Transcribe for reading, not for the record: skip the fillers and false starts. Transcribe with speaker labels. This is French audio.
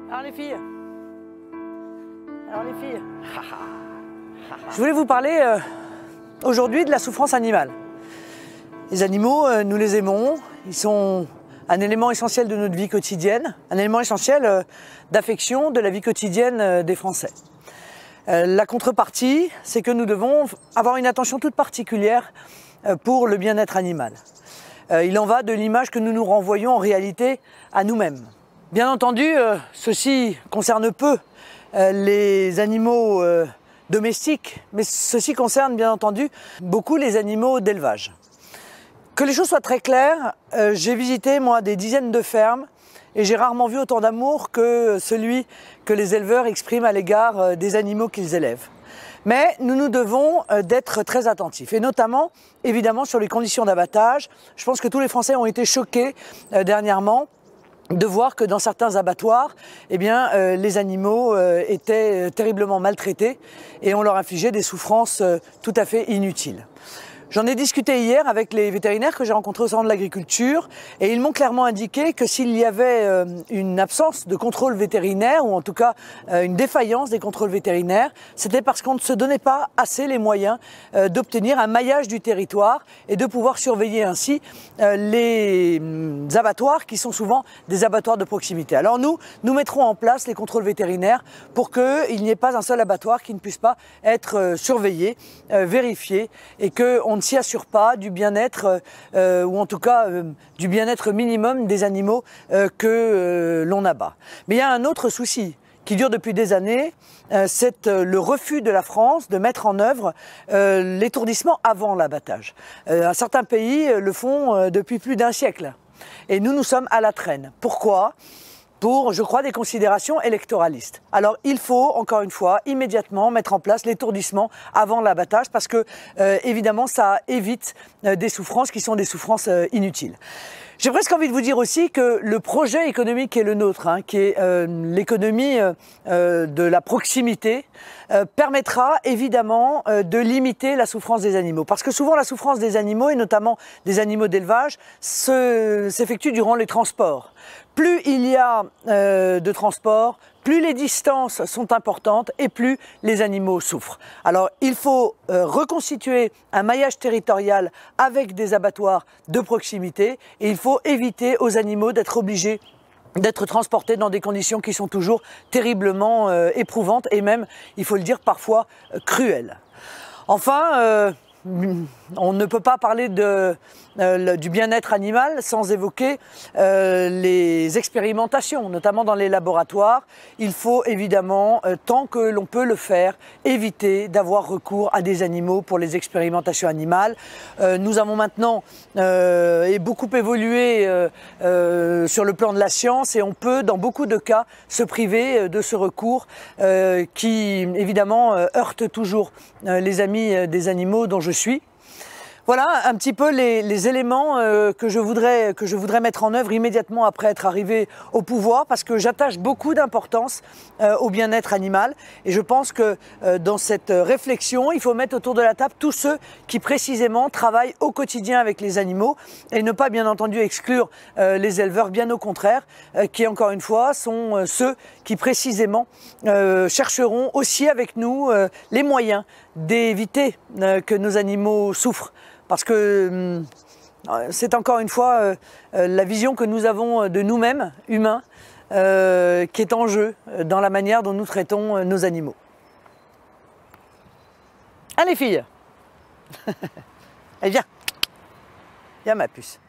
Speaker 1: Alors les filles, je voulais vous parler aujourd'hui de la souffrance animale. Les animaux, nous les aimons, ils sont un élément essentiel de notre vie quotidienne, un élément essentiel d'affection de la vie quotidienne des Français. La contrepartie, c'est que nous devons avoir une attention toute particulière pour le bien-être animal. Il en va de l'image que nous nous renvoyons en réalité à nous-mêmes. Bien entendu, ceci concerne peu les animaux domestiques, mais ceci concerne bien entendu beaucoup les animaux d'élevage. Que les choses soient très claires, j'ai visité moi des dizaines de fermes et j'ai rarement vu autant d'amour que celui que les éleveurs expriment à l'égard des animaux qu'ils élèvent. Mais nous devons d'être très attentifs, et notamment, évidemment, sur les conditions d'abattage. Je pense que tous les Français ont été choqués dernièrement de voir que dans certains abattoirs, les animaux étaient terriblement maltraités et on leur infligeait des souffrances tout à fait inutiles. J'en ai discuté hier avec les vétérinaires que j'ai rencontrés au salon de l'agriculture et ils m'ont clairement indiqué que s'il y avait une absence de contrôle vétérinaire ou en tout cas une défaillance des contrôles vétérinaires, c'était parce qu'on ne se donnait pas assez les moyens d'obtenir un maillage du territoire et de pouvoir surveiller ainsi les abattoirs qui sont souvent des abattoirs de proximité. Alors nous mettrons en place les contrôles vétérinaires pour qu'il n'y ait pas un seul abattoir qui ne puisse pas être surveillé, vérifié et qu'on ne s'y assure pas du bien-être ou en tout cas du bien-être minimum des animaux que l'on abat. Mais il y a un autre souci qui dure depuis des années, c'est le refus de la France de mettre en œuvre l'étourdissement avant l'abattage. Certains pays le font depuis plus d'un siècle et nous sommes à la traîne. Pourquoi ? Pour, je crois, des considérations électoralistes. Alors il faut, encore une fois, immédiatement mettre en place l'étourdissement avant l'abattage parce que, évidemment, ça évite des souffrances qui sont des souffrances inutiles. J'ai presque envie de vous dire aussi que le projet économique qui est le nôtre, qui est l'économie de la proximité, permettra évidemment de limiter la souffrance des animaux. Parce que souvent la souffrance des animaux, et notamment des animaux d'élevage, s'effectue durant les transports. Plus il y a de transports, plus les distances sont importantes et plus les animaux souffrent. Alors il faut reconstituer un maillage territorial avec des abattoirs de proximité et il faut éviter aux animaux d'être obligés d'être transportés dans des conditions qui sont toujours terriblement éprouvantes et même, il faut le dire, parfois cruelles. Enfin, on ne peut pas parler du bien-être animal sans évoquer les expérimentations, notamment dans les laboratoires. Il faut évidemment, tant que l'on peut le faire, éviter d'avoir recours à des animaux pour les expérimentations animales. Nous avons maintenant beaucoup évolué sur le plan de la science et on peut, dans beaucoup de cas, se priver de ce recours qui, évidemment, heurte toujours les amis des animaux dont je suis. Voilà un petit peu les éléments que je voudrais mettre en œuvre immédiatement après être arrivé au pouvoir parce que j'attache beaucoup d'importance au bien-être animal et je pense que dans cette réflexion, il faut mettre autour de la table tous ceux qui précisément travaillent au quotidien avec les animaux et ne pas bien entendu exclure les éleveurs, bien au contraire, qui encore une fois sont ceux qui précisément chercheront aussi avec nous les moyens d'éviter que nos animaux souffrent. Parce que c'est encore une fois la vision que nous avons de nous-mêmes, humains, qui est en jeu dans la manière dont nous traitons nos animaux. Allez filles, allez viens, viens ma puce.